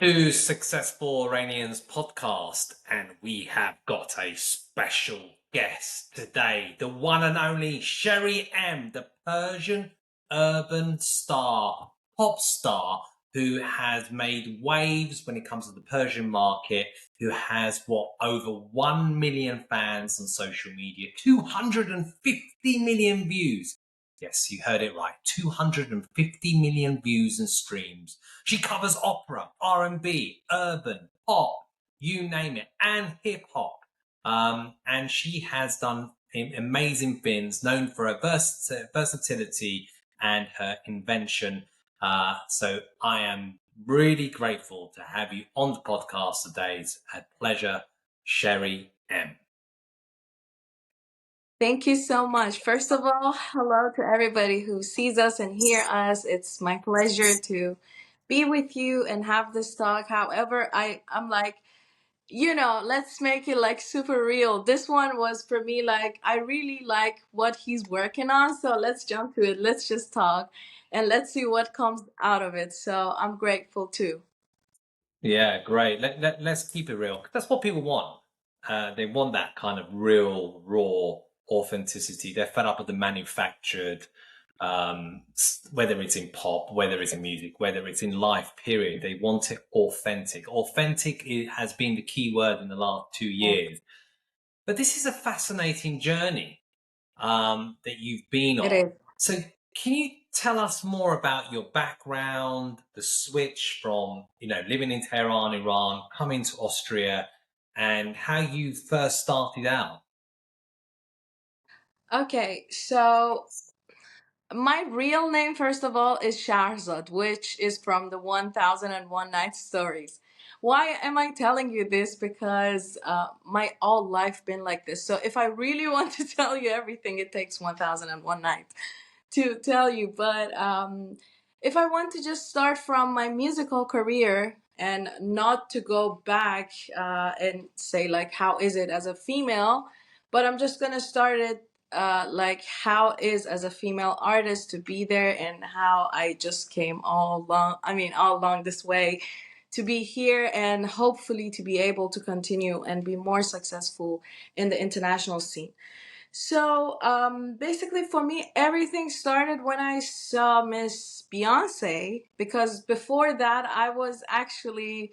To Successful Iranians podcast, and we have got a special guest today, the one and only Sherry M, the Persian urban pop star, who has made waves when it comes to the Persian market, who has over 1 million fans on social media, 250 million views. Yes, you heard it right. 250 million views and streams. She covers opera, R&B, urban, pop, you name it, and hip hop. And she has done amazing things, known for her versatility and her invention. So I am really grateful to have you on the podcast today. It's a pleasure, Sherry M. Thank you so much. First of all, hello to everybody who sees us and hear us. It's my pleasure to be with you and have this talk. However, I'm like, let's make it like super real. This one was for me like I really like what he's working on, so let's jump to it. Let's just talk and let's see what comes out of it. So, I'm grateful too. Yeah, great. Let's keep it real. That's what people want. They want that kind of real, raw authenticity. They're fed up with the manufactured, whether it's in pop, whether it's in music, whether it's in life, period. They want it authentic. Authentic has been the key word in the last 2 years. But this is a fascinating journey that you've been It on. is. So, can you tell us more about your background, the switch from, living in Tehran, Iran, coming to Austria, and how you first started out? Okay, so my real name, first of all, is Shahrzad, which is from the 1001 Night Stories. Why am I telling you this? Because my all life been like this. So if I really want to tell you everything, it takes 1001 Nights to tell you. But if I want to just start from my musical career and not to go back and say, like, how is it as a female, but I'm just going to start it like how is as a female artist to be there and how I just came all along this way to be here and hopefully to be able to continue and be more successful in the international scene. So basically, for me, everything started when I saw Miss Beyonce. Because before that, I was actually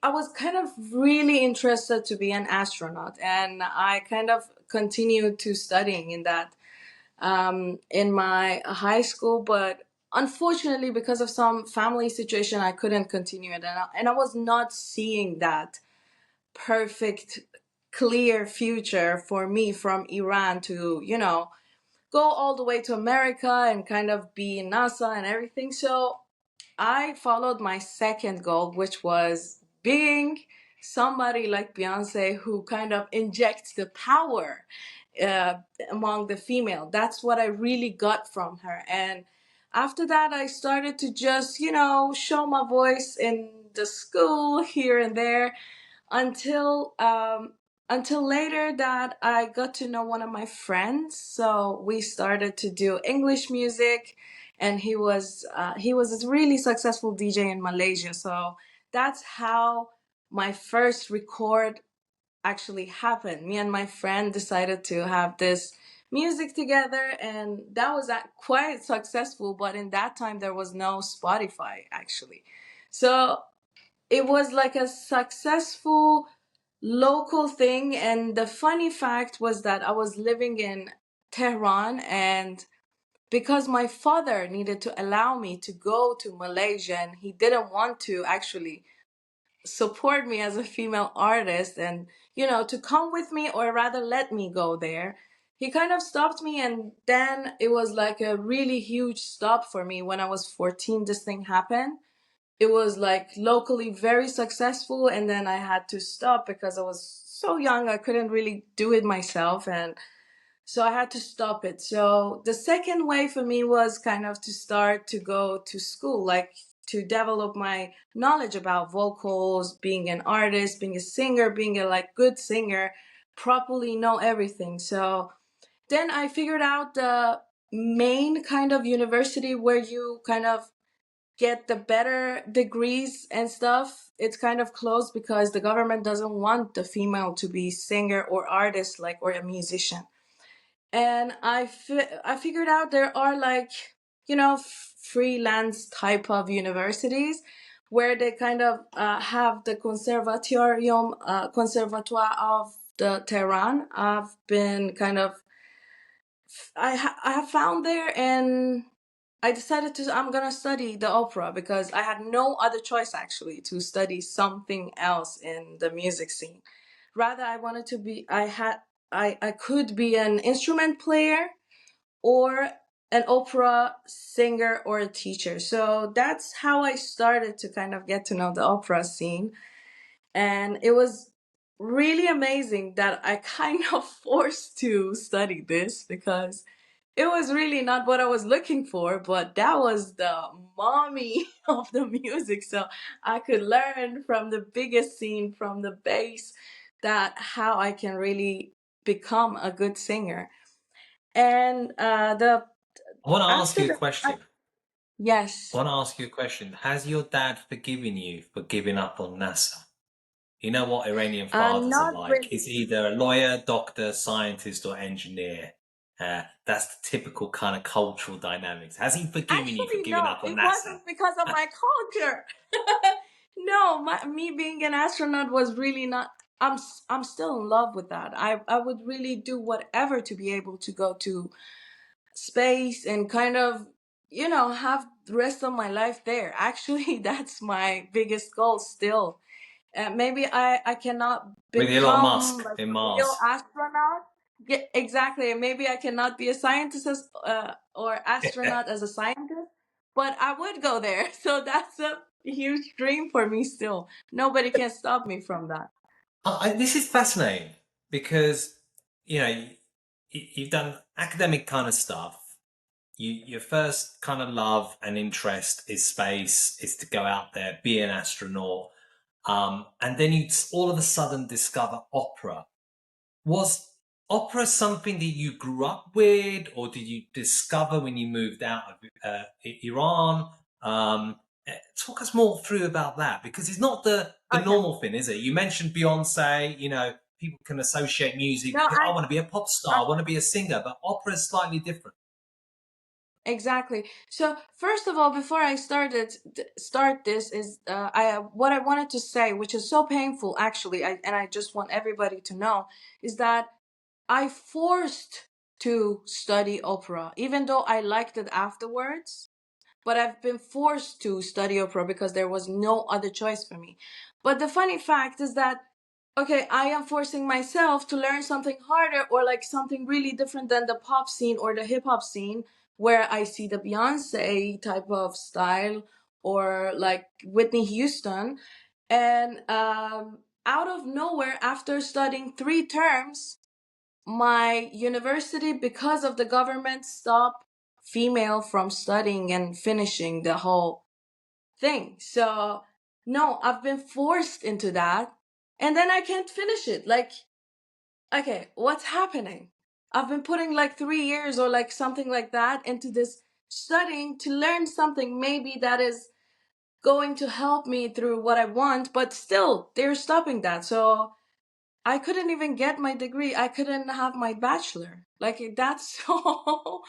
I was kind of really interested to be an astronaut, and I kind of continued to studying in that in my high school, but unfortunately, because of some family situation, I couldn't continue it, and I was not seeing that perfect clear future for me from Iran to, go all the way to America and kind of be in NASA and everything. So I followed my second goal, which was being somebody like Beyonce who kind of injects the power uh, among the female. That's what I really got from her. And after that, I started to just, show my voice in the school here and there until until later that I got to know one of my friends. So we started to do English music, and he was a really successful DJ in Malaysia. So that's how my first record actually happened. Me and my friend decided to have this music together, and that was quite successful. But in that time, there was no Spotify actually. So it was like a successful local thing. And the funny fact was that I was living in Tehran, and because my father needed to allow me to go to Malaysia and he didn't want to actually support me as a female artist and to come with me or rather let me go there, he kind of stopped me. And then it was like a really huge stop for me. When I was 14, this thing happened. It was like locally very successful, and then I had to stop because I was so young, I couldn't really do it myself, and so I had to stop it. So the second way for me was kind of to start to go to school, like to develop my knowledge about vocals, being an artist, being a singer, being a like good singer, properly know everything. So then I figured out the main kind of university where you kind of get the better degrees and stuff, it's kind of closed because the government doesn't want the female to be singer or artist, like, or a musician. And I figured out there are, like, freelance type of universities where they kind of have the conservatoire of the Tehran. I've been kind of I have found there, and I decided to I'm gonna study the opera because I had no other choice actually to study something else in the music scene. Rather, I wanted to be I could be an instrument player or an opera singer or a teacher. So that's how I started to kind of get to know the opera scene. And it was really amazing that I kind of forced to study this because it was really not what I was looking for, but that was the mommy of the music. So I could learn from the biggest scene, from the bass, that how I can really become a good singer. And the I want to ask after you a that, question. I yes, want to ask you a question. Has your dad forgiven you for giving up on NASA? You know what Iranian fathers are not like. really. He's either a lawyer, doctor, scientist, or engineer. That's the typical kind of cultural dynamics. Has he forgiven you for Actually, giving no, up on it NASA? wasn't because of my culture. No, me being an astronaut was really not. I'm still in love with that. I would really do whatever to be able to go to space and kind of have the rest of my life there. Actually, that's my biggest goal still. Maybe I cannot With Elon become Musk like in a real Mars. astronaut. Yeah, exactly. Maybe I cannot be a scientist or astronaut as a scientist, but I would go there. So that's a huge dream for me still. Nobody can stop me from that. This is fascinating because, you've done academic kind of stuff. Your first kind of love and interest is space, is to go out there, be an astronaut. And then you all of a sudden discover opera. Was opera something that you grew up with, or did you discover when you moved out of Iran? Talk us more through about that because it's not the Okay. normal thing, is it? You mentioned Beyonce. People can associate music. No, I want to be a pop star. I want to be a singer, but opera is slightly different. exactly. So first of all, before I start this is I what I wanted to say, which is so painful actually, and I just want everybody to know, is that I forced to study opera, even though I liked it afterwards. But I've been forced to study opera because there was no other choice for me. But the funny fact is that, okay, I am forcing myself to learn something harder or like something really different than the pop scene or the hip hop scene, where I see the Beyonce type of style or like Whitney Houston. And out of nowhere, after studying 3 terms, my university, because of the government, stopped female from studying and finishing the whole thing. So no, I've been forced into that, and then I can't finish it. Like, okay, what's happening? I've been putting like 3 years or like something like that into this studying to learn something maybe that is going to help me through what I want, but still they're stopping that. So I couldn't even get my degree. I couldn't have my bachelor. Like, that's so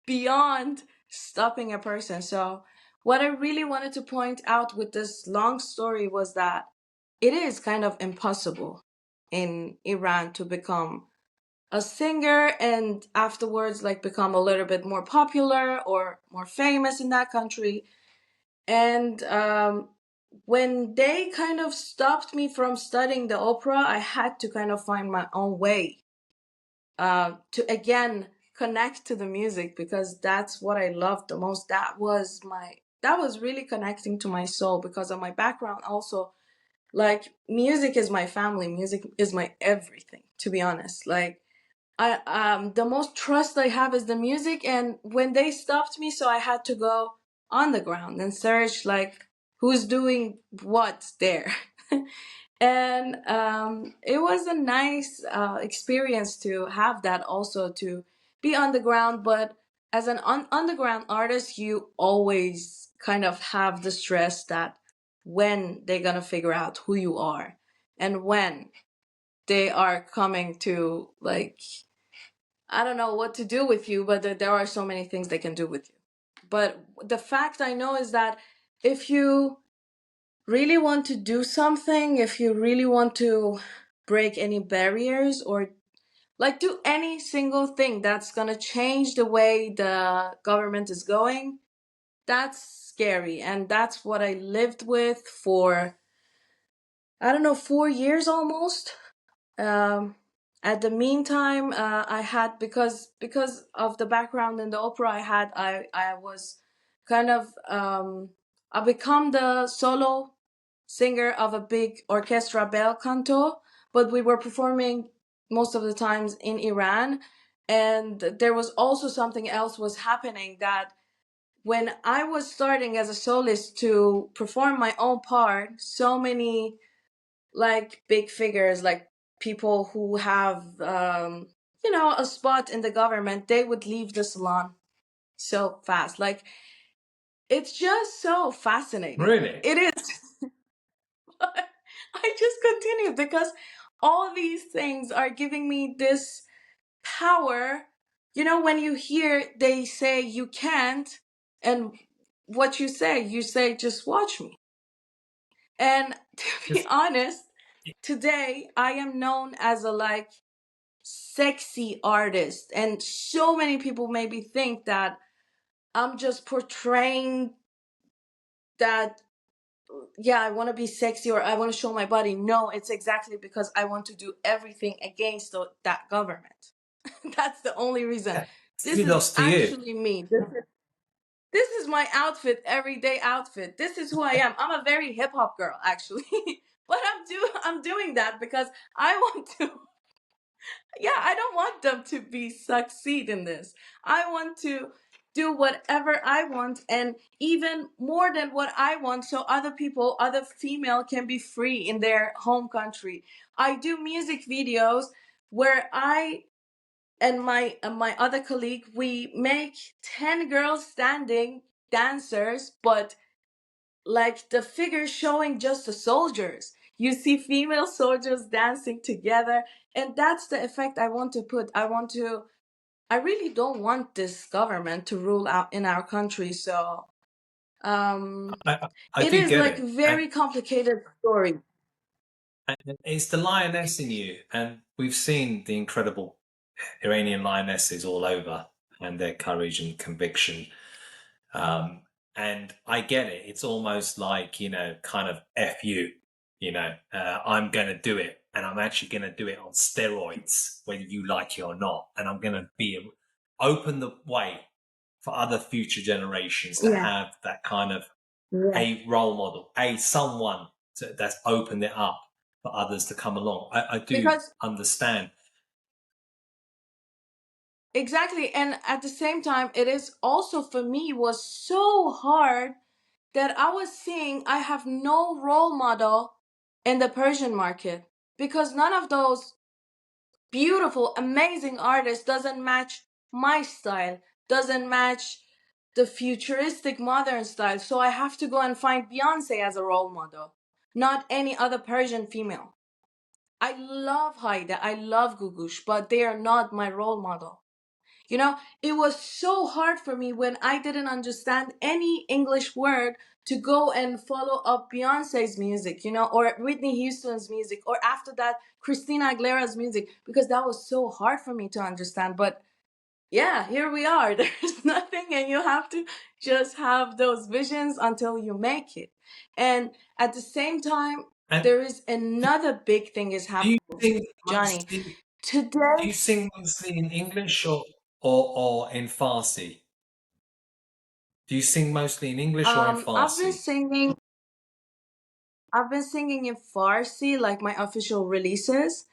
beyond stopping a person. So what I really wanted to point out with this long story was that it is kind of impossible in Iran to become a singer and afterwards like become a little bit more popular or more famous in that country. And when they kind of stopped me from studying the opera, I had to kind of find my own way to again connect to the music because that's what I loved the most. That was really connecting to my soul because of my background. Also, like, music is my family. Music is my everything. To be honest, like, I the most trust I have is the music, and when they stopped me, so I had to go on the ground and search like who's doing what there. And it was a nice experience to have that, also to be on the ground. But as an underground artist, you always kind of have the stress that when they're gonna figure out who you are, and when they are coming to, like, I don't know what to do with you, but there are so many things they can do with you. But the fact I know is that if you really want to do something, if you really want to break any barriers, or like do any single thing that's gonna change the way the government is going, that's scary. And that's what I lived with for, I don't know, 4 years almost. um at the meantime, I had, because of the background in the opera I had, I was kind of, I become the solo singer of a big orchestra, bel canto, but we were performing most of the times in Iran. And there was also something else was happening, that when I was starting as a soloist to perform my own part, so many like big figures, like people who have, a spot in the government, they would leave the salon so fast. Like, it's just so fascinating. Really? It is. I just continue because all these things are giving me this power. When you hear they say you can't, and what you say, just watch me. And to be It's- honest, today I am known as a like sexy artist, and so many people maybe think that I'm just portraying that, yeah, I want to be sexy or I want to show my body. No, it's exactly because I want to do everything against that government. That's the only reason. yeah, This is kudos to you. actually me. This is my outfit, everyday outfit. This is who I am. I'm a very hip hop girl, actually. But I'm doing that because I want to. Yeah, I don't want them to be succeed in this. I want to do whatever I want, and even more than what I want, so other people, other female, can be free in their home country. I do music videos where I and my other colleague, we make 10 girls standing dancers, but like the figure showing just the soldiers. You see female soldiers dancing together, and that's the effect I want to put. I really don't want this government to rule out in our country. So, um, I it do is get like it. And very complicated story. it's the lioness in you. And we've seen the incredible Iranian lionesses all over and their courage and conviction. Um, and I get it. It's almost like, kind of F you, I'm going to do it. And I'm actually going to do it on steroids, whether you like it or not. And I'm going to open the way for other future generations to Yeah, have that kind of yeah. a role model, someone that's opened it up for others to come along. I do Because understand. exactly, and at the same time, it is also for me was so hard that I was seeing I have no role model in the Persian market, because none of those beautiful, amazing artists doesn't match my style, doesn't match the futuristic modern style. So I have to go and find Beyonce as a role model, not any other Persian female. I love Haida, I love Gugush, but they are not my role model. It was so hard for me when I didn't understand any English word to go and follow up Beyonce's music, or Whitney Houston's music, or after that, Christina Aguilera's music, because that was so hard for me to understand. But yeah, here we are. There's nothing, and you have to just have those visions until you make it. And at the same time, And there is another big thing is do you happening, sing Johnny. mostly? Do Today, you sing mostly in English or in Farsi? Do you sing mostly in English or in I've been Farsi? singing I've been singing in Farsi, like my official releases.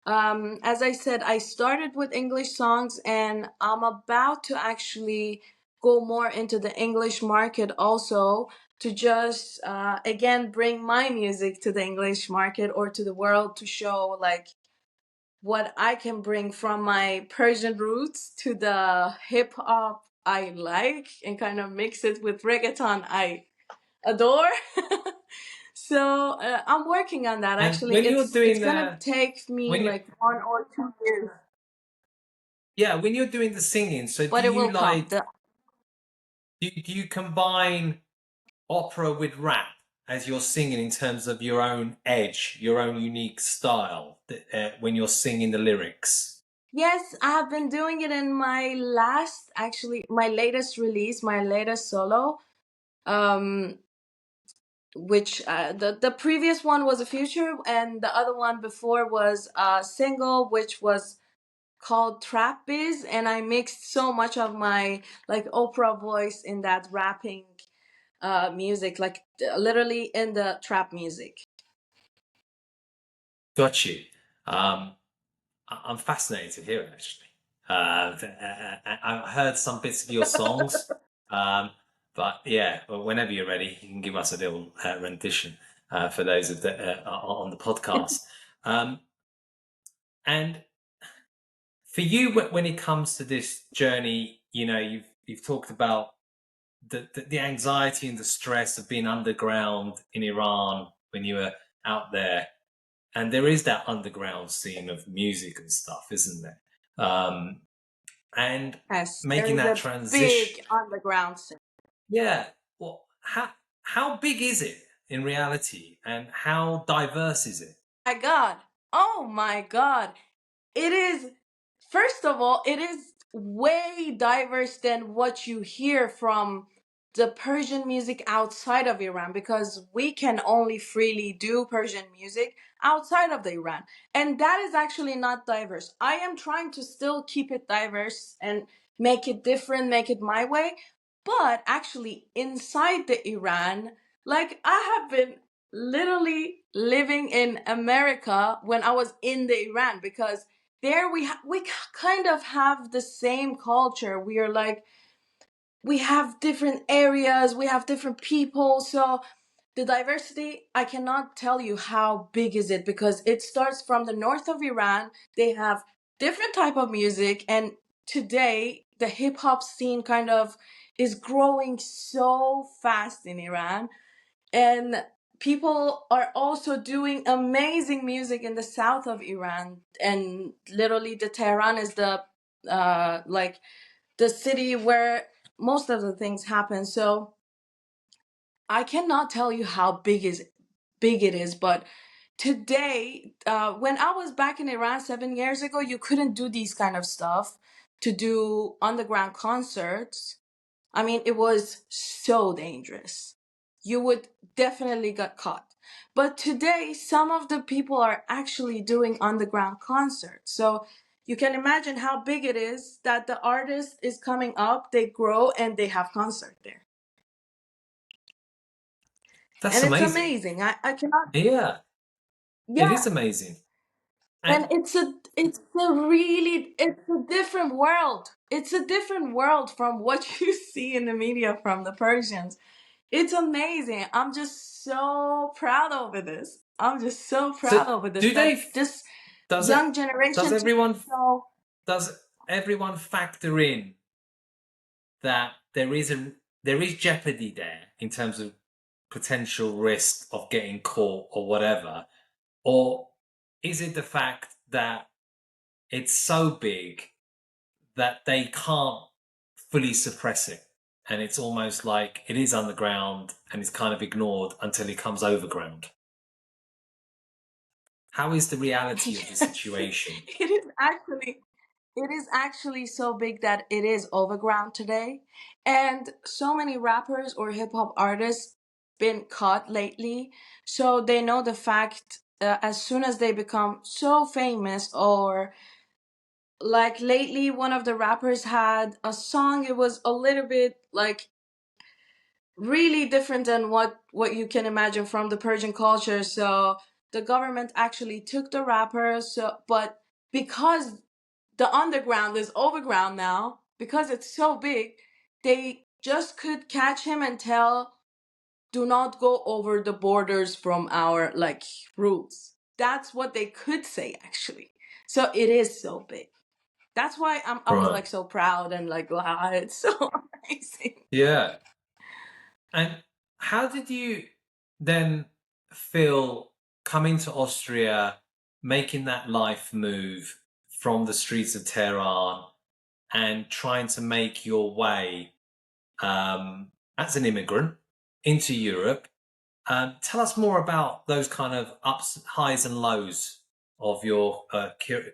As I said, I started with English songs, and I'm about to actually go more into the English market also, to just, again, bring my music to the English market or to the world, to show like what I can bring from my Persian roots to the hip hop I like and kind of mix it with reggaeton I adore. So I'm working on that. And Actually, when you're it's doing gonna the take me when you like 1 or 2 years, yeah, when you're doing the singing, so do but it you will come. like do you combine opera with rap as you're singing in terms of your own edge, your own unique style when you're singing the lyrics? Yes, I have been doing it in my latest release, my latest solo. Um, which the previous one was a feature, and the other one before was a single, which was called Trap Biz, and I mixed so much of my like opera voice in that rapping music, like literally in the trap music. Got you. Um, I'm fascinated to hear it actually. I've heard some bits of your songs, um, but yeah, well, whenever you're ready, you can give us a little rendition for those of on the podcast. Um, and for you, when it comes to this journey, you know, you've talked about the anxiety and the stress of being underground in Iran when you were out there, and there is that underground scene of music and stuff, isn't there? And Yes, there making is that a transition. big underground scene. Yeah. Well, how big is it in reality, and how diverse is it? My God, oh my God, it is, first of all, it is way diverse than what you hear from the Persian music outside of Iran, because we can only freely do Persian music outside of the Iran. And that is actually not diverse. I am trying to still keep it diverse and make it different, make it my way. But actually, inside the Iran, like I have been literally living in America when I was in the Iran, because there we kind of have the same culture. We are like, we have different areas, we have different people. So the diversity, I cannot tell you how big is it, because it starts from the north of Iran. They have different type of music, and today the hip hop scene kind of is growing so fast in Iran. And people are also doing amazing music in the south of Iran, and literally the Tehran is the like the city where most of the things happen. So I cannot tell you how big it is, but today, when I was back in Iran 7 years ago, you couldn't do these kind of stuff to do underground concerts. I mean, it was so dangerous. You would definitely get caught. But today, some of the people are actually doing underground concerts. So you can imagine how big it is that the artist is coming up, they grow, and they have concert there. That's And it's amazing. amazing. I cannot, Yeah, it yeah. is amazing. And And it's a different world. It's a different world from what you see in the media from the Persians. It's amazing. I'm just so proud over this. I'm just so so, proud over this do that they? this Does it? young Does generation today. everyone? So Does everyone factor in that there is jeopardy there in terms of potential risk of getting caught or whatever? Or is it the fact that it's so big that they can't fully suppress it? And it's almost like it is underground and it's kind of ignored until it comes overground. How is the reality of the yes, situation? it is actually so big that it is overground today, and so many rappers or hip hop artists been caught lately, so they know the fact. As soon as they become so famous, or like lately one of the rappers had a song, it was a little bit like really different than what you can imagine from the Persian culture. So the government actually took the rapper. So, but because the underground is overground now, because it's so big, they just could catch him and tell, do not go over the borders from our like rules. That's what they could say actually. So it is so big. That's why I was Right. like so proud and like, wow, it's so amazing. Yeah. And how did you then feel coming to Austria, making that life move from the streets of Tehran and trying to make your way as an immigrant into Europe? Tell us more about those kind of ups, highs, and lows of your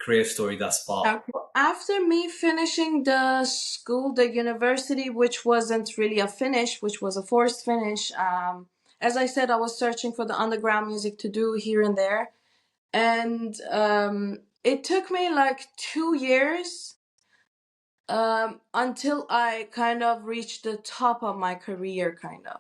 career story thus far. Okay. After me finishing the school, the university, which wasn't really a finish, which was a forced finish, as I said, I was searching for the underground music to do here and there. And it took me like 2 years until I kind of reached the top of my career, kind of.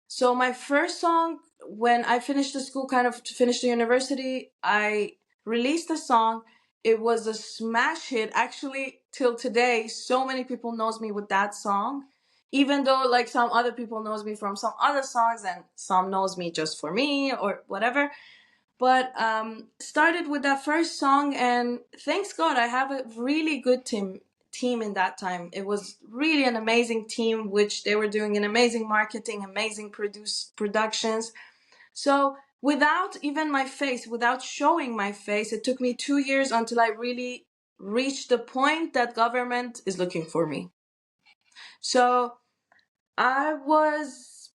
So my first song, when I finished the school, kind of finished the university, I released a song. It was a smash hit. Actually, till today, so many people knows me with that song. Even though like some other people knows me from some other songs and some knows me just for me or whatever. But started with that first song, and thanks God I have a really good team in that time. It was really an amazing team, which they were doing an amazing marketing, amazing productions. So without even my face, without showing my face, it took me 2 years until I really reached the point that government is looking for me. So I was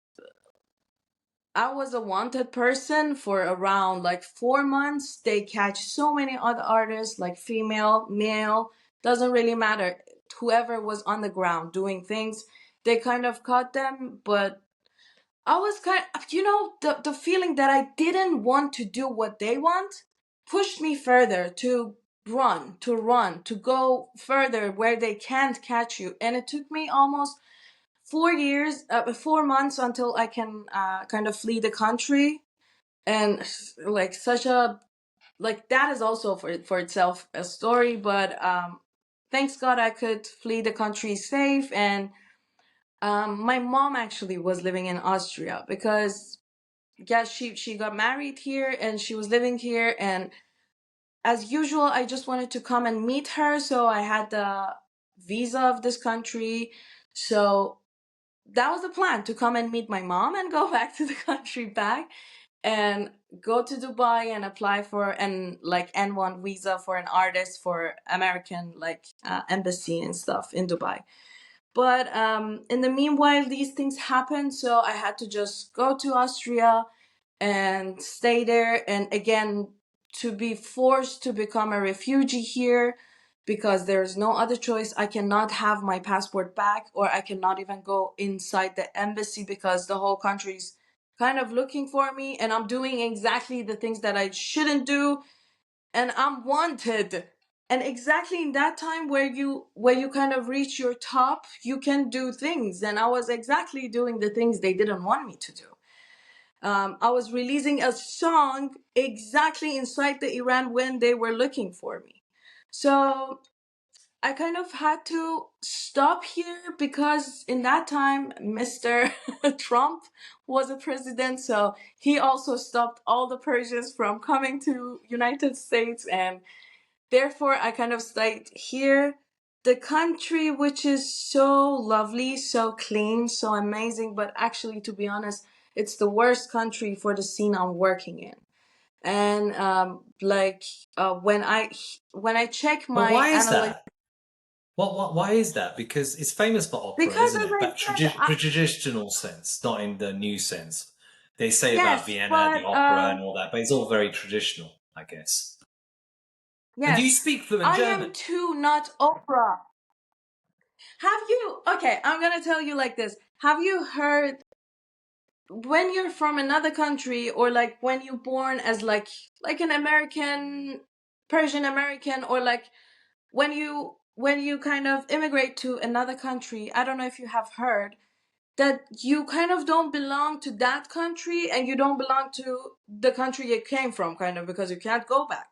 I was a wanted person for around like 4 months. They catch so many other artists, like female, male, doesn't really matter. Whoever was on the ground doing things, they kind of caught them. But I was kind of, the feeling that I didn't want to do what they want pushed me further to run, to go further where they can't catch you. And it took me almost 4 years, 4 months until I can kind of flee the country. And like such a like that is also for itself a story. But thanks God I could flee the country safe. And my mom actually was living in Austria because yeah, she got married here and she was living here. And as usual, I just wanted to come and meet her. So I had the visa of this country. So that was the plan, to come and meet my mom and go back to the country back and go to Dubai and apply for an like N1 visa for an artist for American like embassy and stuff in Dubai. But in the meanwhile, these things happened, so I had to just go to Austria and stay there. And again, to be forced to become a refugee here because there's no other choice. I cannot have my passport back, or I cannot even go inside the embassy because the whole country's kind of looking for me and I'm doing exactly the things that I shouldn't do, and I'm wanted. And exactly in that time where you kind of reach your top, you can do things. And I was exactly doing the things they didn't want me to do. I was releasing a song exactly inside the Iran when they were looking for me. So I kind of had to stop here because in that time, Mr. Trump was a president. So he also stopped all the Persians from coming to United States. And therefore, I kind of stayed here. The country, which is so lovely, so clean, so amazing, but actually, to be honest, it's the worst country for the scene I'm working in. And like when I check But my why is analytics, that? Why is that? Because it's famous for opera, because isn't as it? I But said, traditional sense, not in the new sense. They say about yes, Vienna, the but opera, and all that, but it's all very traditional, I guess. And do you yes, speak fluent I am German? too not Oprah. Have you? Okay, I'm gonna tell you like this. Have you heard when you're from another country, or like when you're born as like an American, Persian American, or like when you kind of immigrate to another country? I don't know if you have heard that you kind of don't belong to that country and you don't belong to the country you came from, kind of, because you can't go back.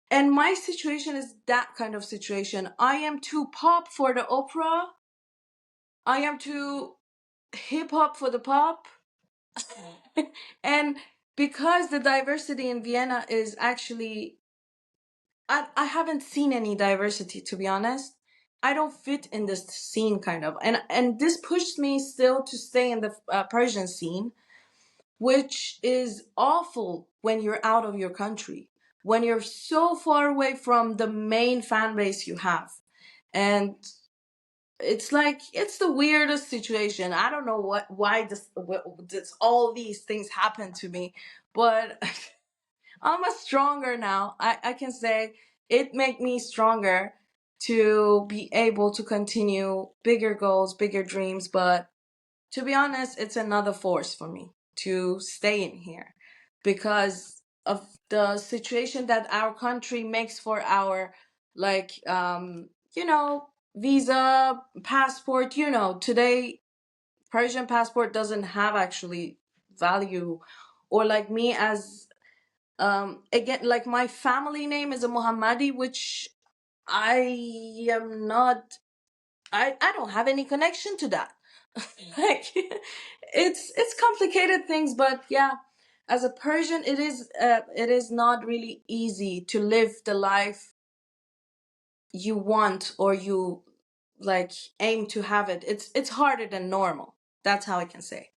And my situation is that kind of situation. I am too pop for the opera. I am too hip hop for the pop. And because the diversity in Vienna is actually I haven't seen any diversity, to be honest. I don't fit in this scene, kind of, and this pushed me still to stay in the Persian scene, which is awful when you're out of your country, when you're so far away from the main fan base you have. And it's like, it's the weirdest situation. I don't know why this all these things happen to me, but I'm a stronger now. I can say it made me stronger to be able to continue bigger goals, bigger dreams. But to be honest, it's another force for me to stay in here because of the situation that our country makes for our, like, visa, passport. Today Persian passport doesn't have actually value, or like me, as again, like my family name is a Muhammadi, which I am not. I don't have any connection to that. Like, it's complicated things, but yeah, as a Persian, it is not really easy to live the life you want, or you, like, aim to have it. It's harder than normal. That's how I can say.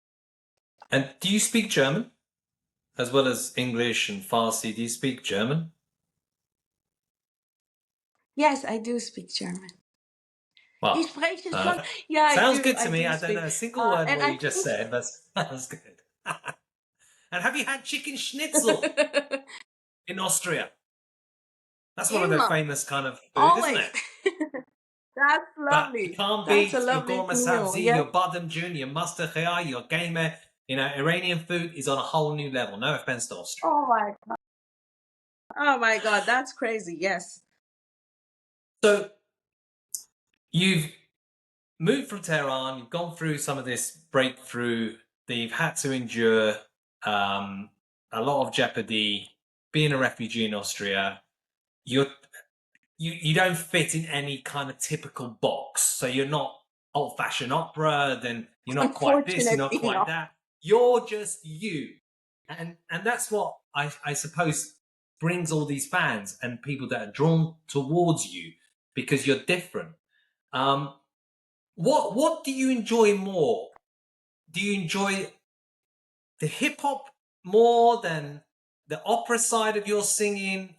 And do you speak German as well as English and Farsi? Do you speak German? Yes, I do speak German. Ich Well, spreche schon. Yeah, I sounds do. good to I me. do I don't know speak. a single word And what I you just think said, but sounds good. And have you had chicken schnitzel in Austria? That's one of the immer, famous kind of food, isn't always. it? That's But you lovely. can't That's a beat your lovely gourmet meal. sabzi, Yes. your badam jun, your mustard khayar, your gamer. Iranian food is on a whole new level. No offense to Austria. Oh my god. Oh my god. That's crazy. Yes. So you've moved from Tehran, you've gone through some of this breakthrough that you've had to endure um, a lot of jeopardy, being a refugee in Austria. You're you don't fit in any kind of typical box. So you're not old-fashioned opera, then you're not quite this, you're not Unfortunately, quite no. that. You're just you. And that's what I suppose brings all these fans and people that are drawn towards you because you're different. Um, what do you enjoy more? Do you enjoy the hip hop more than the opera side of your singing?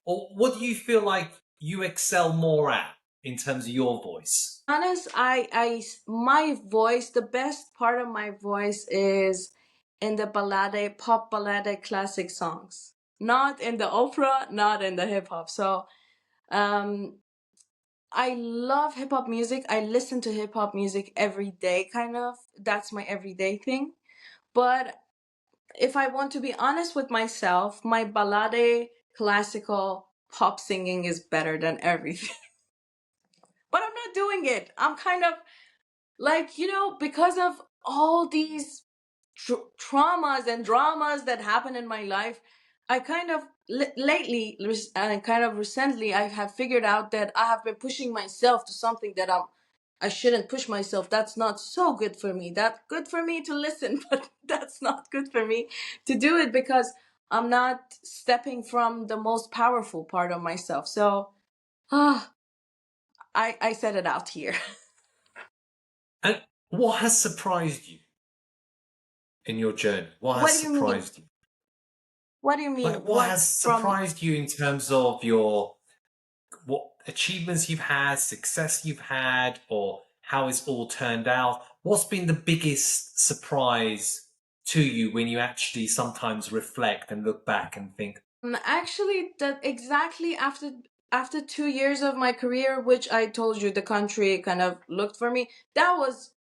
Or what do you feel like you excel more at in terms of your voice? Honest, my voice, the best part of my voice is in the ballade, pop ballade, classic songs. Not in the opera, not in the hip hop. So, um, I love hip hop music. I listen to hip hop music every day, kind of. That's my everyday thing. But if I want to be honest with myself, my ballade, classical pop singing is better than everything. But I'm not doing it. I'm kind of like, because of all these traumas and dramas that happen in my life, I kind of lately and kind of recently, I have figured out that I have been pushing myself to something that I shouldn't push myself. That's not so good for me. That's good for me to listen, but that's not good for me to do it, because I'm not stepping from the most powerful part of myself. So, ah, I said it out here. And what has surprised you in your journey? What What has do you mean? surprised you? What do you mean? Like, what What has from? surprised you in terms of your what achievements you've had, success you've had, or how it's all turned out? What's been the biggest surprise to you when you actually sometimes reflect and look back and think, Actually, that exactly after 2 years of my career, which I told you the country kind of looked for me. That was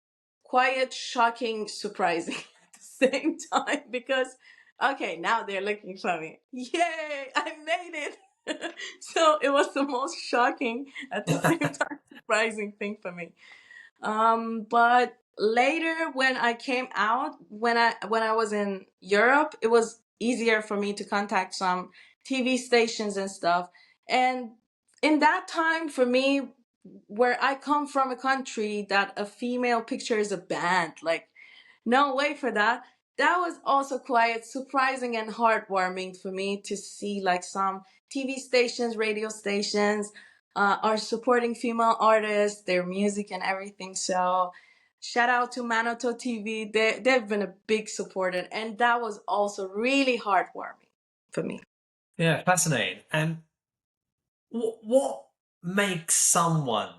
quiet, shocking, surprising at the same time, because okay, now they're looking for me. Yay! I made it. So it was the most shocking at the same time surprising thing for me. But later, when I came out, when I was in Europe, it was easier for me to contact some TV stations and stuff. And in that time, for me, where I come from, a country that a female picture is a band, like, no way for that. that was also quite surprising and heartwarming for me to see like some TV stations, radio stations are supporting female artists, their music and everything. So shout out to Manoto TV. They've been a big supporter, and that was also really heartwarming for me. Yeah, fascinating. And what makes someone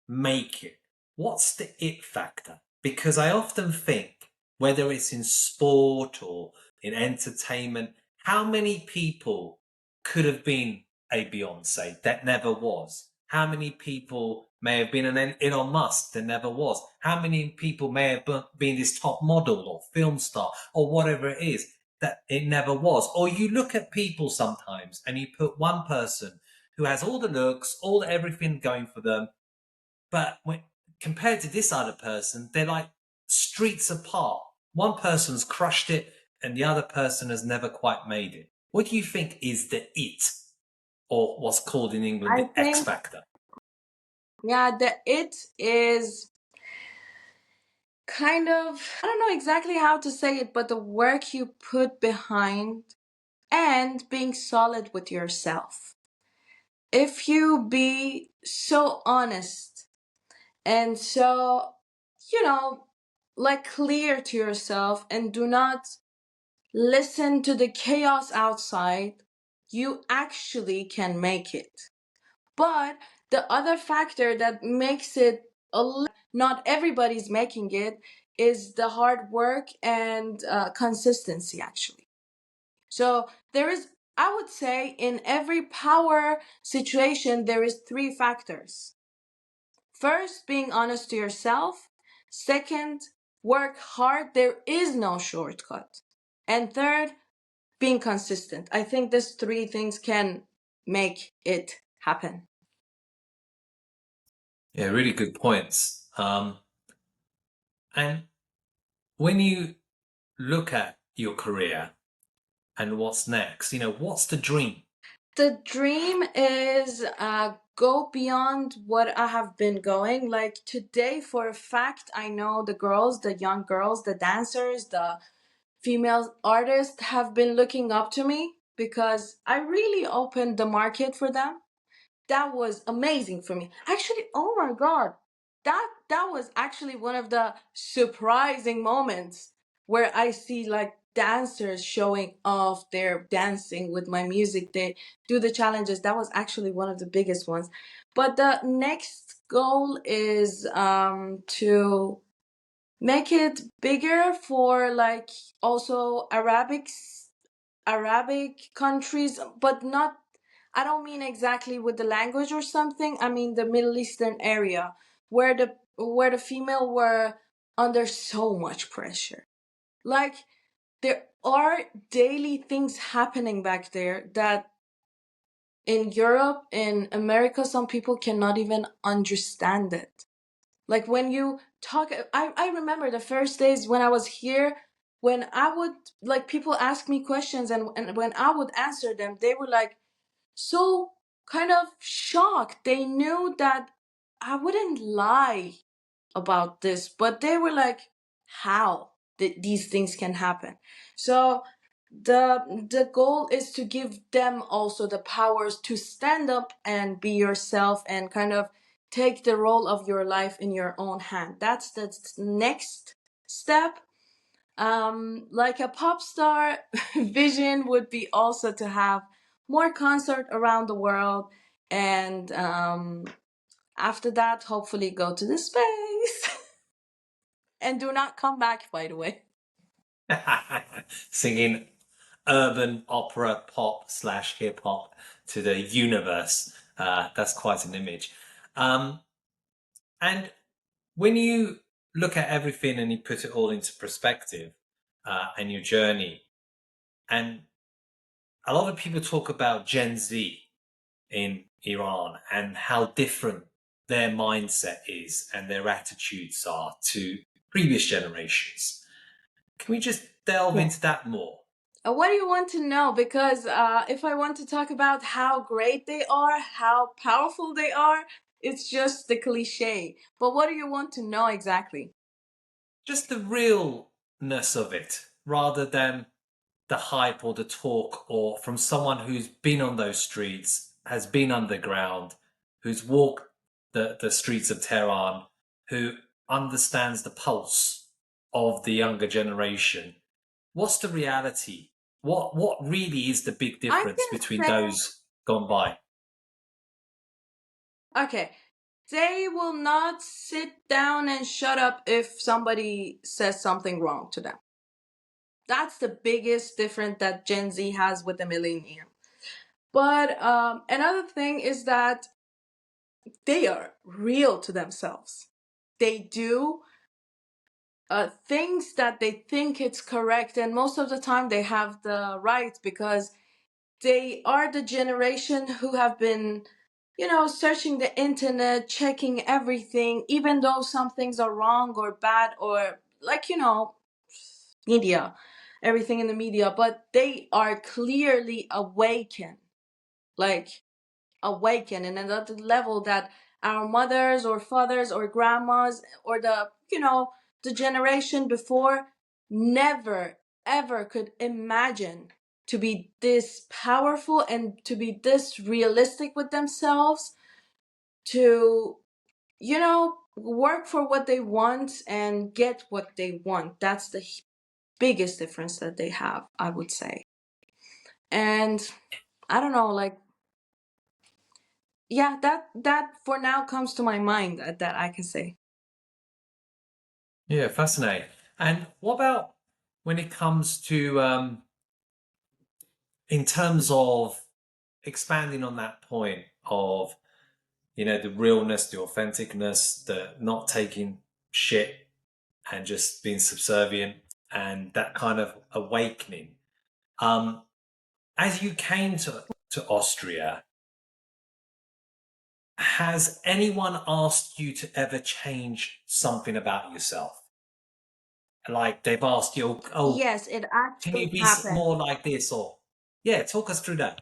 make it? What's the it factor? Because I often think, whether it's in sport or in entertainment, how many people could have been a Beyonce that never was? How many people may have been an Elon Musk that never was? How many people may have been this top model or film star or whatever it is that it never was? Or you look at people sometimes and you put one person who has all the looks, all everything going for them, but when compared to this other person, they're like streets apart. One person's crushed it and the other person has never quite made it. What do you think is the it, or what's called in England I the X think, factor? yeah, the it is kind of, I don't know exactly how to say it, but the work you put behind and being solid with yourself. If you be so honest and so, you know, like clear to yourself and do not listen to the chaos outside, you actually can make it. But the other factor that makes it not everybody's making it is the hard work and consistency, actually. So there is, I would say, in every power situation, there is three factors. First, being honest to yourself. Second, work hard. There is no shortcut. And third, being consistent. I think these three things can make it happen. Yeah, really good points. And when you look at your career and what's next, what's the dream? The dream is go beyond what I have been going. Like today, for a fact, I know the girls, the young girls, the dancers, the female artists have been looking up to me because I really opened the market for them. That was amazing for me. Actually, oh my god, that was actually one of the surprising moments where I see like dancers showing off their dancing with my music. They do the challenges. That was actually one of the biggest ones. But the next goal is to make it bigger for like also Arabic countries, but not, I don't mean exactly with the language or something. I mean the Middle Eastern area where the female were under so much pressure. Like there are daily things happening back there that in Europe, in America, some people cannot even understand it. Like when you talk, I remember the first days when I was here, when I would, like, people ask me questions, and when I would answer them, they were like so kind of shocked. They knew that I wouldn't lie about this, but they were like, how these things can happen? So the goal is to give them also the powers to stand up and be yourself and kind of take the role of your life in your own hand. That's the next step. Like a pop star vision would be also to have more concert around the world, and after that hopefully go to the space and do not come back, by the way. Singing urban opera pop slash hip hop to the universe. That's quite an image. Um, and when you look at everything and you put it all into perspective, and your journey, and a lot of people talk about Gen Z in Iran and how different their mindset is and their attitudes are to previous generations. Can we just delve Yeah. into that more? What do you want to know? Because if I want to talk about how great they are, how powerful they are, it's just the cliche. But what do you want to know exactly? Just the real of it rather than the hype or the talk, or from someone who's been on those streets, has been underground, who's walked the streets of Tehran, who understands the pulse of the younger generation. What's the reality? What really is the big I difference can between say, those gone by? okay, they will not sit down and shut up if somebody says something wrong to them. That's the biggest difference that Gen Z has with the millennium. But another thing is that they are real to themselves. They do things that they think it's correct, and most of the time they have the right because they are the generation who have been, searching the internet, checking everything, even though some things are wrong or bad or like, media, everything in the media, but they are clearly awakened. Like awaken in another level that our mothers or fathers or grandmas or the generation before never ever could imagine to be this powerful and to be this realistic with themselves, to work for what they want and get what they want. That's the biggest difference that they have, I would say. And I don't know, like, yeah, that for now comes to my mind, that I can say. Yeah, fascinating. And what about when it comes to, in terms of expanding on that point of, the realness, the authenticness, the not taking shit and just being subservient, and that kind of awakening. Um, as you came to Austria, has anyone asked you to ever change something about yourself? Like they've asked you, oh, Yes, it can you actually be happened. more like this? Or, yeah, talk us through that.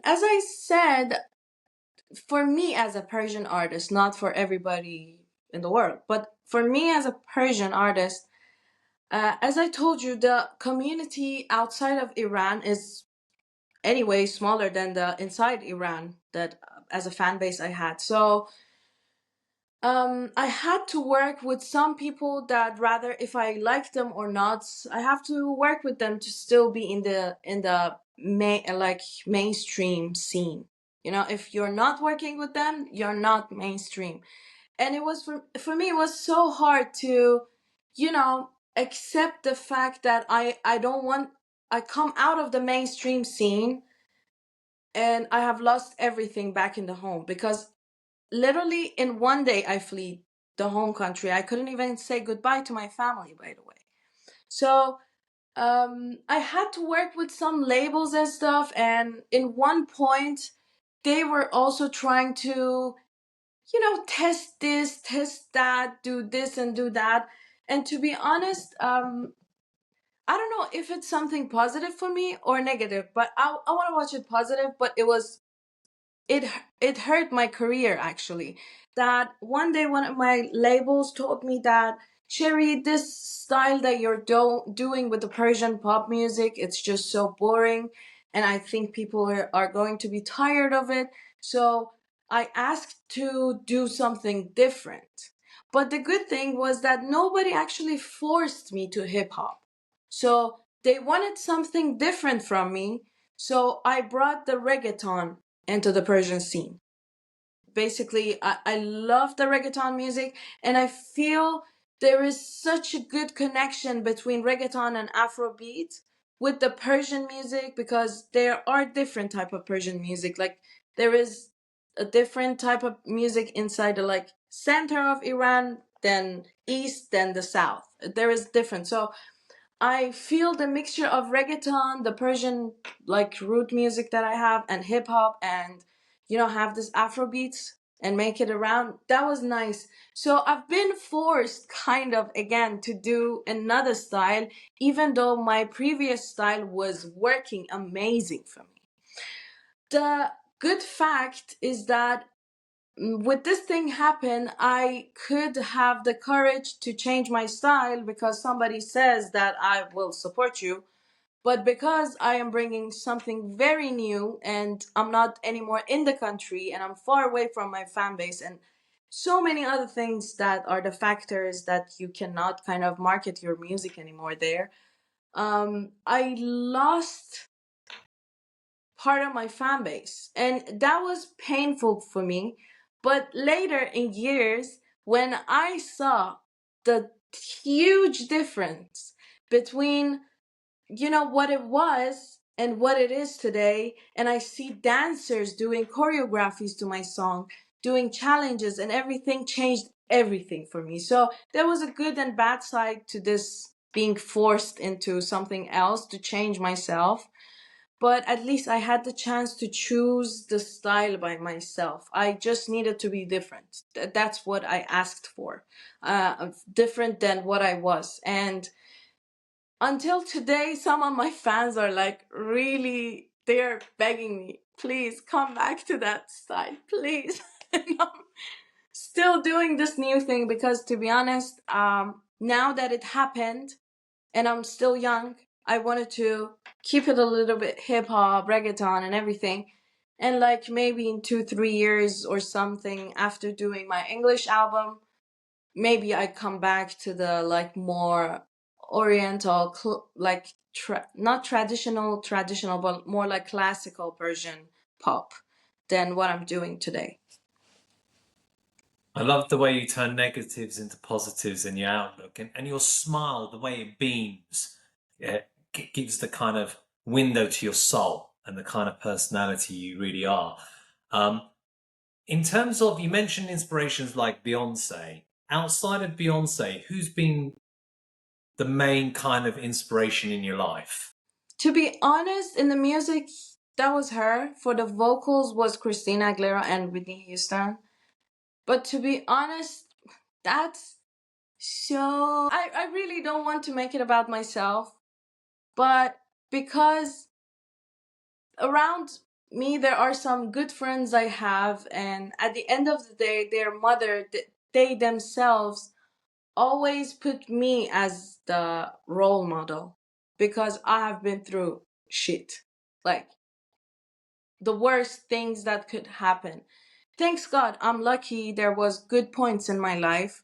As I said, for me as a Persian artist, not for everybody in the world, but for me as a Persian artist, as I told you, the community outside of Iran is anyway smaller than the inside Iran, that as a fan base I had. So I had to work with some people that, rather if I like them or not, I have to work with them to still be in the mainstream scene. If you're not working with them, you're not mainstream. And it was for me, it was so hard to, accept the fact that I don't want, I come out of the mainstream scene and I have lost everything back in the home, because literally in one day I flee the home country. I couldn't even say goodbye to my family, by the way. So I had to work with some labels and stuff, and in one point they were also trying to, test this, test that, do this and do that. And to be honest, I don't know if it's something positive for me or negative, but I want to watch it positive. But it it hurt my career, actually. That one day one of my labels told me that, Sherry, this style that you're doing with the Persian pop music, it's just so boring, and I think people are going to be tired of it. So I asked to do something different. But the good thing was that nobody actually forced me to hip hop. So they wanted something different from me, so I brought the reggaeton into the Persian scene. Basically, I love the reggaeton music, and I feel there is such a good connection between reggaeton and Afrobeat with the Persian music, because there are different type of Persian music. Like there is a different type of music inside the like center of Iran, then east, then the south. There is different. So I feel the mixture of reggaeton, the Persian like root music that I have, and hip hop, and have this Afro beats and make it around. That was nice. So I've been forced kind of again to do another style, even though my previous style was working amazing for me. The good fact is that with this thing happen, I could have the courage to change my style because somebody says that I will support you. But because I am bringing something very new and I'm not anymore in the country and I'm far away from my fan base and so many other things that are the factors that you cannot kind of market your music anymore there, I lost part of my fan base. And that was painful for me. But later in years, when I saw the huge difference between, what it was and what it is today, and I see dancers doing choreographies to my song, doing challenges, and everything changed everything for me. So there was a good and bad side to this being forced into something else to change myself, but at least I had the chance to choose the style by myself. I just needed to be different. That's what I asked for. Different than what I was. And until today, some of my fans are like, really, they're begging me, please come back to that style, please. And I'm still doing this new thing because, to be honest, now that it happened, and I'm still young, I wanted to keep it a little bit hip hop, reggaeton, and everything. And like maybe in 2, 3 years or something after doing my English album, maybe I come back to the like more oriental, like not traditional, but more like classical Persian pop than what I'm doing today. I love the way you turn negatives into positives in your outlook, and your smile, the way it beams, gives the kind of window to your soul and the kind of personality you really are. Um, in terms of, you mentioned inspirations like Beyonce. Outside of Beyonce, who's been the main kind of inspiration in your life? To be honest, in the music, that was her. For the vocals was Christina Aguilera and Whitney Houston. But to be honest, that's so. I really don't want to make it about myself, but because around me there are some good friends I have, and at the end of the day, their mother, they themselves always put me as the role model because I have been through shit. Like the worst things that could happen. Thanks God, I'm lucky there was good points in my life.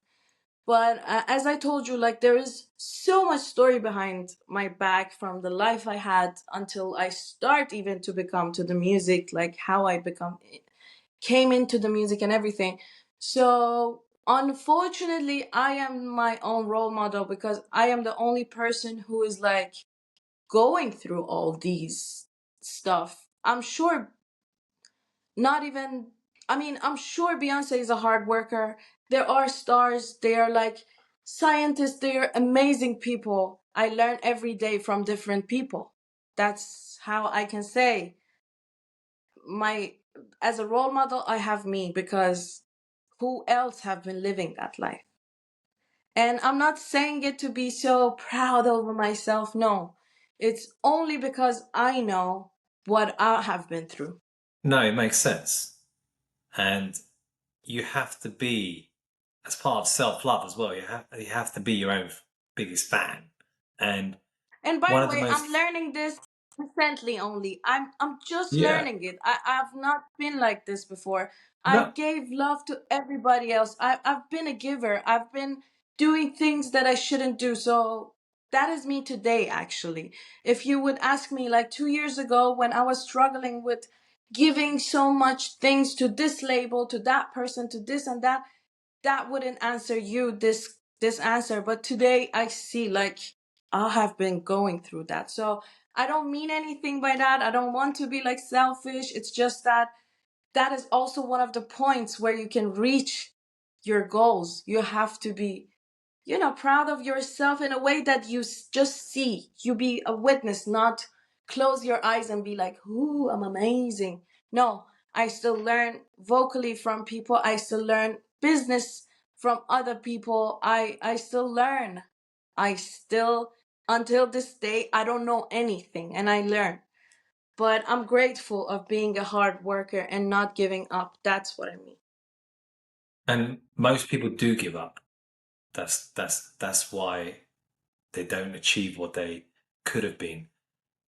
But as I told you, like there is so much story behind my back from the life I had until I start even to become to the music, like how I become came into the music and everything. So unfortunately, I am my own role model because I am the only person who is like going through all these stuff. I'm sure not even, I mean, I'm sure Beyonce is a hard worker. There are stars, they are like scientists, they are amazing people. I learn every day from different people. That's how I can say my, as a role model I have me, because who else have been living that life? And I'm not saying it to be so proud over myself. No, it's only because I know what I have been through. No, it makes sense. And you have to be, as part of self-love as well, you have to be your own biggest fan. And And by one the of the way, I'm most, learning this recently only. I'm just yeah, learning it. I've not been like this before. I no, gave love to everybody else. I've been a giver. I've been doing things that I shouldn't do. So that is me today, actually. If you would ask me like 2 years ago when I was struggling with giving so much things to this label, to that person, to this and that, that wouldn't answer you this answer. But today I see like I have been going through that. So I don't mean anything by that. I don't want to be like selfish. It's just that that is also one of the points where you can reach your goals. You have to be, proud of yourself in a way that you just see. You be a witness, not close your eyes and be like, ooh, I'm amazing. No, I still learn vocally from people. I still learn business from other people. I still learn. I still, until this day, I don't know anything and I learn. But I'm grateful of being a hard worker and not giving up. That's what I mean. And most people do give up. That's why they don't achieve what they could have been.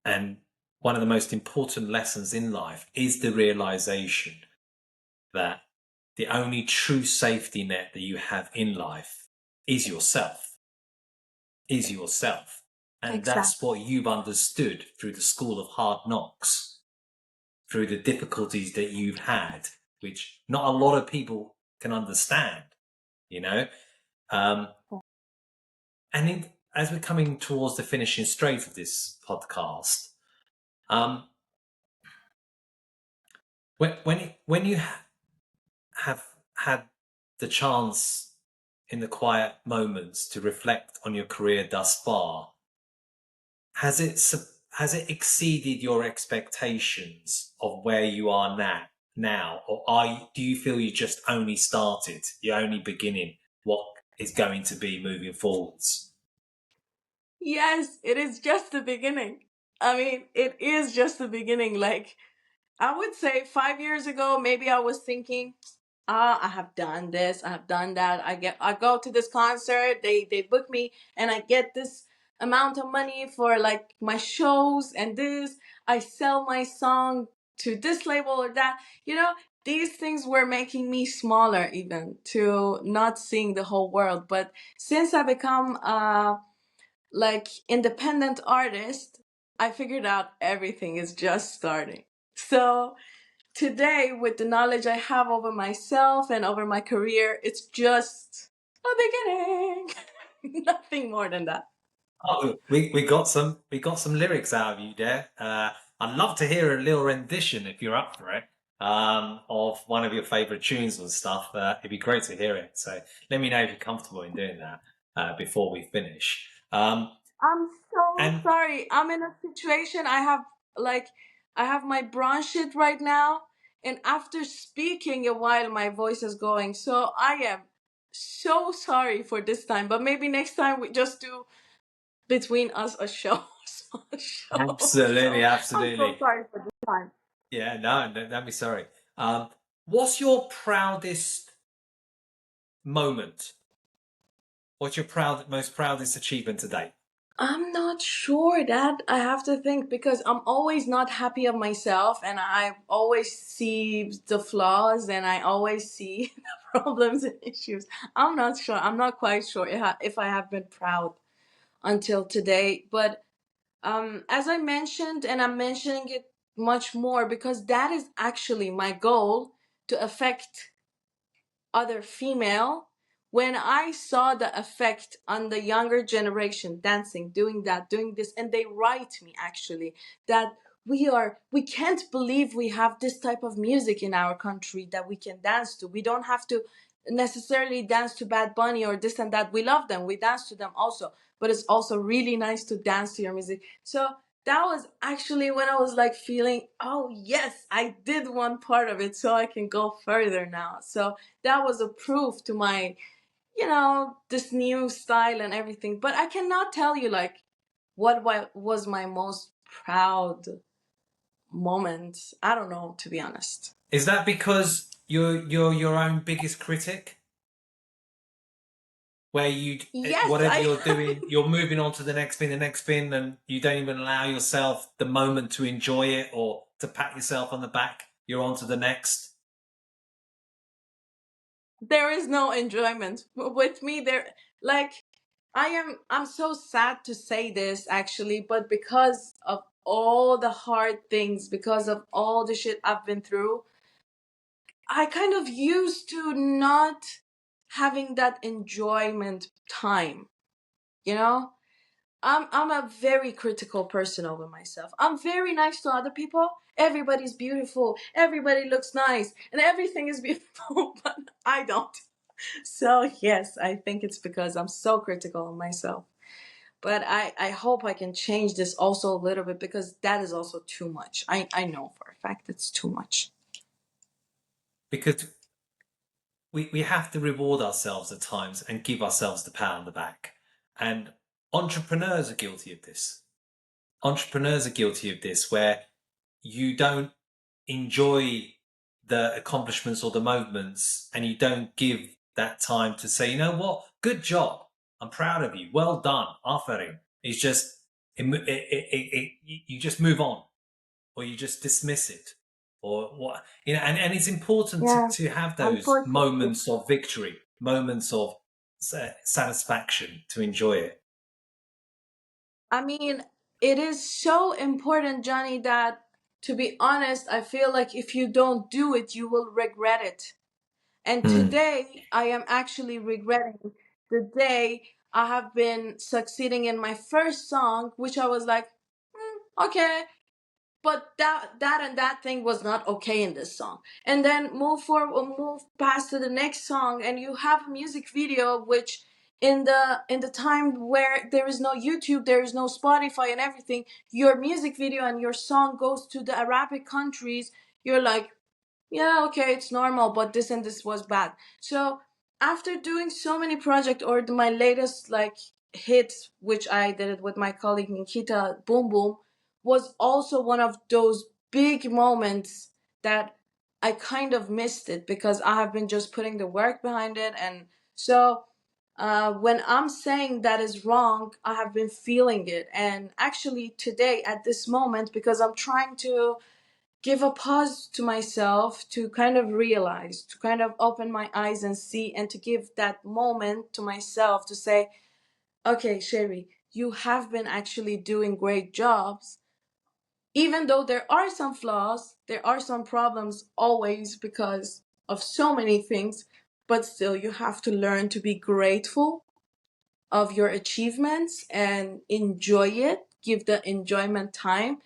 And one of the most important lessons in life is the realization that the only true safety net that you have in life is yourself, is yourself. And that's Exactly. what you've understood through the school of hard knocks, through the difficulties that you've had, which not a lot of people can understand, you know? Um, as we're coming towards the finishing straight of this podcast, um, when you have had the chance in the quiet moments to reflect on your career thus far, has it exceeded your expectations of where you are now, or do you feel you just only started, you're only beginning what is going to be moving forwards? Yes, it is just the beginning. I mean, it is just the beginning. Like, I would say 5 years ago, maybe I was thinking, I have done this, I have done that. I go to this concert, they book me, and I get this amount of money for like my shows and this. I sell my song to this label or that. You know, these things were making me smaller, even to not seeing the whole world. But since I become like independent artist, I figured out everything is just starting. So today, with the knowledge I have over myself and over my career, it's just a beginning. Nothing more than that. Oh, we got some lyrics out of you there. I'd love to hear a little rendition if you're up for it. Of one of your favorite tunes and stuff. It'd be great to hear it. So let me know if you're comfortable in doing that before we finish. I'm so And sorry. I'm in a situation. Like I have my bronchit right now, and after speaking a while, my voice is going. So I am so sorry for this time. But maybe next time we just do between us a show, small show. absolutely, So I'm so absolutely. sorry for this time. Yeah, no, don't be sorry. What's your proudest moment? What's your most proudest achievement to date? I'm not sure that I have to think because I'm always not happy of myself and I always see the flaws and I always see the problems and issues. I'm not sure. I'm not quite sure if I have been proud until today. But as I mentioned, and I'm mentioning it much more because that is actually my goal to affect other female. When I saw the effect on the younger generation dancing, doing that, doing this, and they write me actually that we can't believe we have this type of music in our country that we can dance to. We don't have to necessarily dance to Bad Bunny or this and that. We love them, we dance to them also, but it's also really nice to dance to your music. So that was actually when I was like feeling, oh yes, I did one part of it, so I can go further now. So that was a proof to my, this new style and everything. But I cannot tell you like what was my most proud moment. I don't know, to be honest. Is that because you're your own biggest critic? Where Yes, whatever I you're doing, you're moving on to the next thing, and you don't even allow yourself the moment to enjoy it or to pat yourself on the back. You're on to the next. there is no enjoyment with me there. Like I'm so sad to say this actually, but because of all the hard things, because of all the shit I've been through, I kind of used to not having that enjoyment time, you know? I'm a very critical person over myself. I'm very nice to other people. Everybody's beautiful. Everybody looks nice and everything is beautiful, but I don't. So, yes, I think it's because I'm so critical of myself. But I hope I can change this also a little bit because that is also too much. I know for a fact it's too much. Because we have to reward ourselves at times and give ourselves the pat on the back. And entrepreneurs are guilty of this. Entrepreneurs are guilty of this, where you don't enjoy the accomplishments or the moments, and you don't give that time to say, you know what, good job, I'm proud of you, well done, aferin. It's just you just move on, or you just dismiss it, or what, and it's important Yeah, to have those unfortunately. moments of victory, moments of satisfaction, to enjoy it. I mean, it is so important, Johnny, that to be honest, I feel like if you don't do it, you will regret it. And Mm. today, I am actually regretting the day I have been succeeding in my first song, which I was like, okay, but that thing was not okay in this song. And then move past to the next song, and you have a music video which in the time where there is no YouTube, there is no Spotify and everything, your music video and your song goes to the Arabic countries. You're like, yeah, okay, it's normal, but this and this was bad. So after doing so many projects, or my latest like hits, which I did it with my colleague Nikita, Boom Boom, was also one of those big moments that I kind of missed it because I have been just putting the work behind it. And so when I'm saying that is wrong, I have been feeling it. And actually today at this moment, because I'm trying to give a pause to myself, to kind of realize, to kind of open my eyes and see, and to give that moment to myself to say, okay, Sherry, you have been actually doing great jobs. Even though there are some flaws, there are some problems always because of so many things, but still you have to learn to be grateful of your achievements and enjoy it, give the enjoyment time,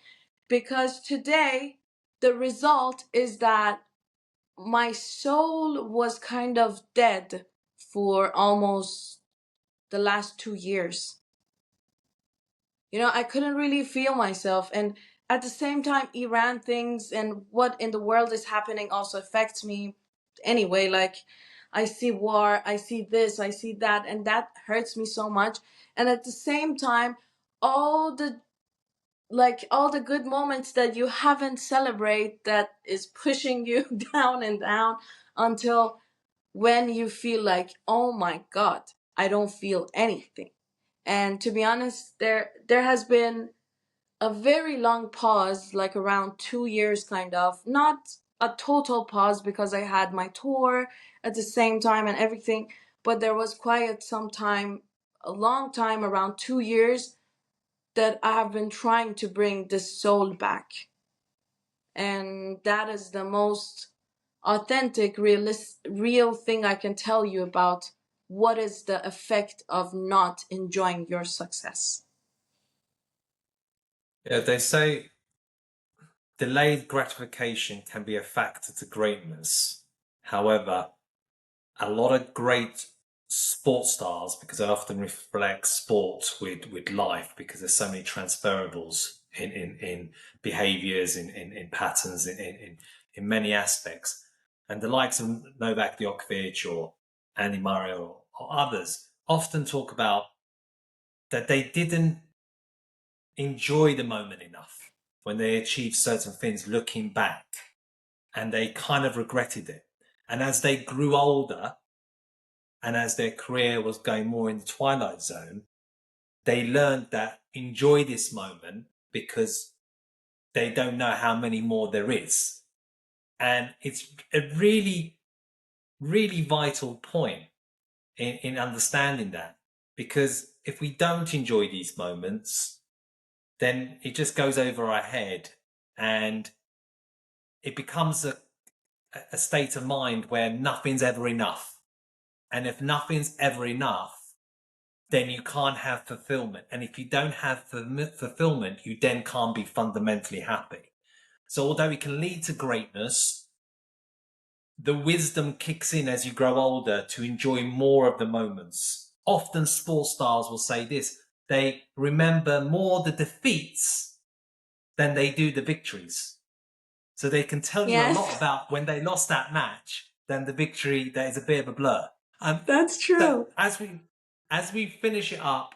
because today the result is that my soul was kind of dead for almost the last 2 years. I couldn't really feel myself. And at the same time, Iran things and what in the world is happening also affects me anyway. Like, I see war, I see this, I see that, and that hurts me so much. And at the same time, all the all the good moments that you haven't celebrate, that is pushing you down and down until when you feel like, oh my god, I don't feel anything. And to be honest, there has been a very long pause, like around 2 years, kind of, not a total pause because I had my tour at the same time and everything, but there was quite some time, a long time, around 2 years, that I have been trying to bring this soul back. And that is the most authentic, real thing I can tell you about what is the effect of not enjoying your success. Yeah, they say delayed gratification can be a factor to greatness. However, a lot of great sports stars, because I often reflect sport with life, because there's so many transferables in behaviors, in patterns, in many aspects. And the likes of Novak Djokovic or Andy Murray or others often talk about that they didn't enjoy the moment enough when they achieved certain things looking back, and they kind of regretted it. And as they grew older, and as their career was going more in the twilight zone, they learned that enjoy this moment because they don't know how many more there is. And it's a really, really vital point in understanding that, because if we don't enjoy these moments, then it just goes over our head, and it becomes a state of mind where nothing's ever enough. And if nothing's ever enough, then you can't have fulfillment. And if you don't have fulfillment, you then can't be fundamentally happy. So although it can lead to greatness, the wisdom kicks in as you grow older to enjoy more of the moments. Often sports stars will say this: they remember more the defeats than they do the victories. So they can tell you a lot Yes, about when they lost that match than the victory that is a bit of a blur. Um, that's so true. as we finish it up,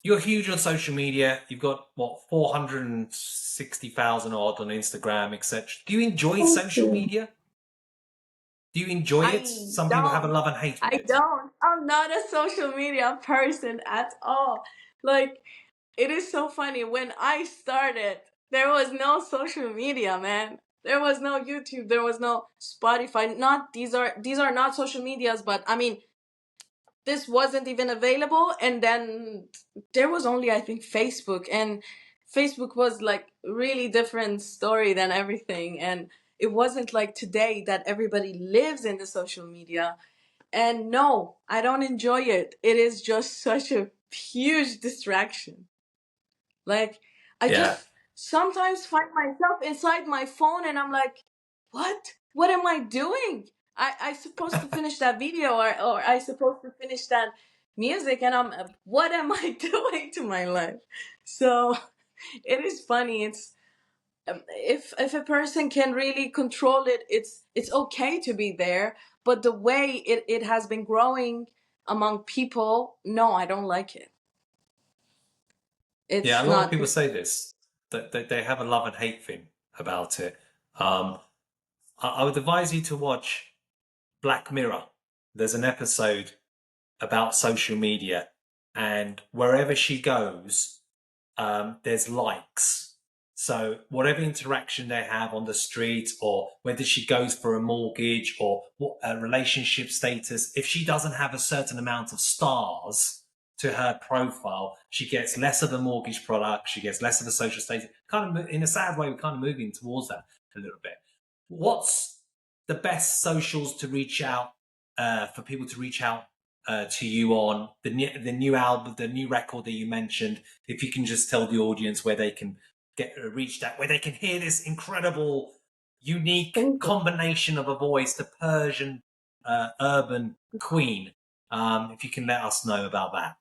You're huge on social media. You've got what 460,000 odd on Instagram, etc. Do you enjoy Thank social you. media? Do you enjoy it? I Some people have a don't. love and hate with I it. don't. I'm not a social media person at all. Like, it is so funny. When I started, there was no social media, man. There was no YouTube. There was no Spotify. Not these are not social medias, but I mean, this wasn't even available. And then there was only, I think, Facebook, and Facebook was like really different story than everything. And it wasn't like today that everybody lives in the social media. And no, I don't enjoy it. It is just such a huge distraction. Like, I Yeah, just sometimes find myself inside my phone and I'm like, what? What am I doing? I supposed to finish that video, or I supposed to finish that music, and what am I doing to my life? So it is funny. It's if a person can really control it, it's okay to be there. But the way it has been growing among people, no, I don't like it. yeah. A It's lot of not. people say this that they have a love and hate thing about it. Um, I would advise you to watch Black Mirror. There's an episode about social media, and wherever she goes, there's likes. So whatever interaction they have on the street, or whether she goes for a mortgage or what a relationship status, if she doesn't have a certain amount of stars to her profile, she gets less of a mortgage product. She gets less of a social status. Kind of in a sad way, we're kind of moving towards that a little bit. What's the best socials to reach out for people to reach out to you on the new album, the new record that you mentioned? If you can just tell the audience where they can get reach that, where they can hear this incredible, unique Thank you. combination of a voice, the Persian Urban Queen. If you can let us know about that.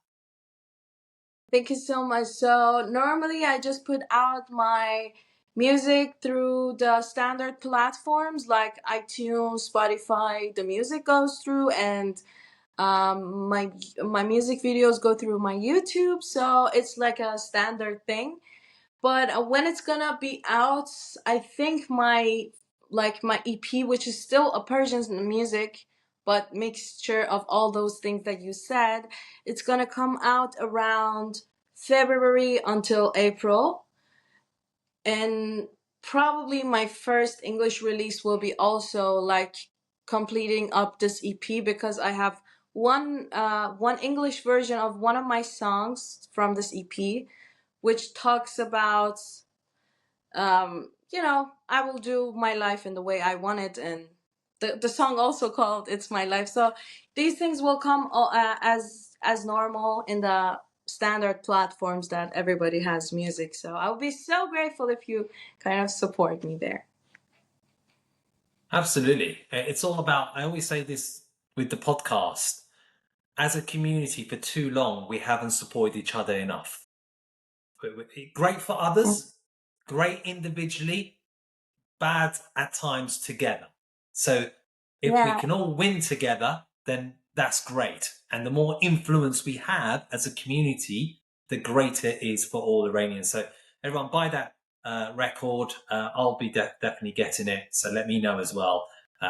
Thank you so much. So normally I just put out my music through the standard platforms like iTunes, Spotify. The music goes through, and my music videos go through my YouTube. So it's like a standard thing. But when it's gonna be out, I think my EP, which is still a Persian music, but mixture of all those things that you said, it's gonna come out around February until April. And probably my first English release will be also like completing up this EP, because I have one English version of one of my songs from this EP, which talks about I will do my life in the way I want it. And the song also called It's My Life. So these things will come as normal in the standard platforms that everybody has music. So I would be so grateful if you kind of support me there. Absolutely. It's all about, I always say this with the podcast, as a community for too long, we haven't supported each other enough. Great for others, great individually, bad at times together. So if we Yeah. can all win together, then that's great. And the more influence we have as a community, the greater it is for all Iranians. So everyone, buy that record. I'll be definitely getting it. So let me know as well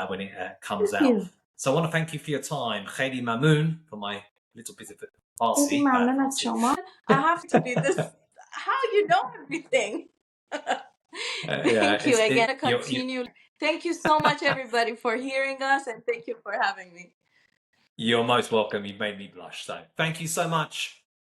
when it comes Thank out. you. So I want to thank you for your time. Khayli Mamoon, for my little bit of خیلی Farsi. ممنون از Farsi. شما. I have to be this. How you know everything? Yeah, Thank you again. you Continue. Thank you so much, everybody, for hearing us, and thank you for having me. you're most welcome. You've made me blush. So thank you so much.